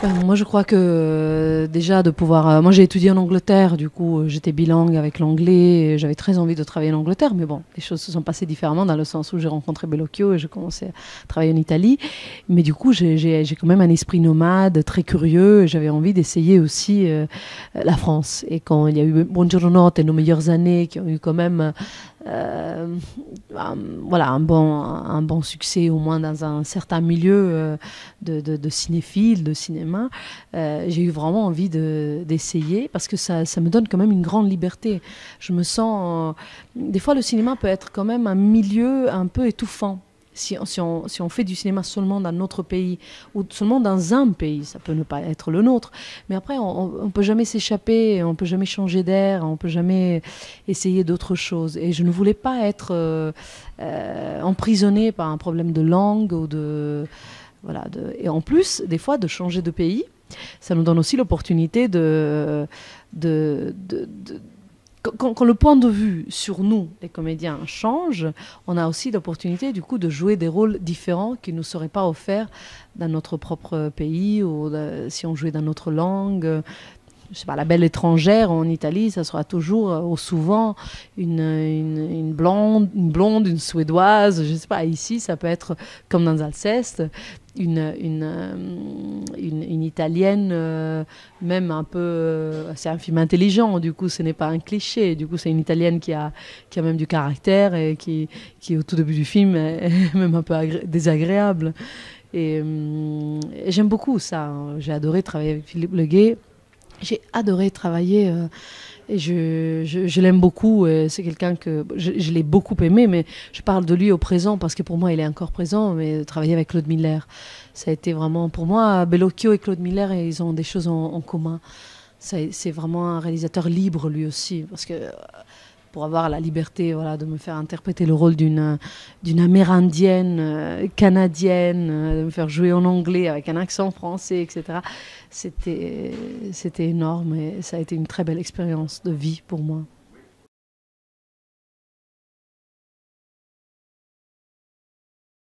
Moi, je crois que déjà de pouvoir. Moi, j'ai étudié en Angleterre, du coup, j'étais bilingue avec l'anglais. Et j'avais très envie de travailler en Angleterre, mais bon, les choses se sont passées différemment dans le sens où j'ai rencontré Bellocchio et j'ai commencé à travailler en Italie. Mais du coup, j'ai quand même un esprit nomade, très curieux. Et j'avais envie d'essayer aussi la France. Et quand il y a eu Buongiorno Notte et Nos meilleures années, qui ont eu quand même euh, voilà, un bon succès, au moins dans un certain milieu de cinéphiles, de cinéma. J'ai eu vraiment envie d'essayer parce que ça me donne quand même une grande liberté. Je me sens... des fois, le cinéma peut être quand même un milieu un peu étouffant. Si on fait du cinéma seulement dans notre pays ou seulement dans un pays, ça peut ne pas être le nôtre. Mais après, on ne peut jamais s'échapper, on ne peut jamais changer d'air, on ne peut jamais essayer d'autres choses. Et je ne voulais pas être emprisonnée par un problème de langue ou de... Voilà, et en plus, des fois, de changer de pays, ça nous donne aussi l'opportunité de quand le point de vue sur nous, les comédiens, change, on a aussi l'opportunité du coup de jouer des rôles différents qui ne nous seraient pas offerts dans notre propre pays ou si on jouait dans notre langue. Je sais pas, la belle étrangère en Italie, ça sera toujours ou souvent une blonde, une suédoise. Je sais pas, ici, ça peut être comme dans Alceste, une italienne, même un peu. C'est un film intelligent, du coup, ce n'est pas un cliché. Du coup, c'est une italienne qui a même du caractère et qui au tout début du film, est même un peu désagréable. Et j'aime beaucoup ça. J'ai adoré travailler avec Philippe Leguet. J'ai adoré travailler et je l'aime beaucoup. C'est quelqu'un que je l'ai beaucoup aimé, mais je parle de lui au présent parce que pour moi, il est encore présent. Mais travailler avec Claude Miller, ça a été vraiment pour moi, Bellocchio et Claude Miller, ils ont des choses en commun. C'est vraiment un réalisateur libre lui aussi, parce que pour avoir la liberté voilà, de me faire interpréter le rôle d'une amérindienne, canadienne, de me faire jouer en anglais avec un accent français, etc. C'était énorme et ça a été une très belle expérience de vie pour moi.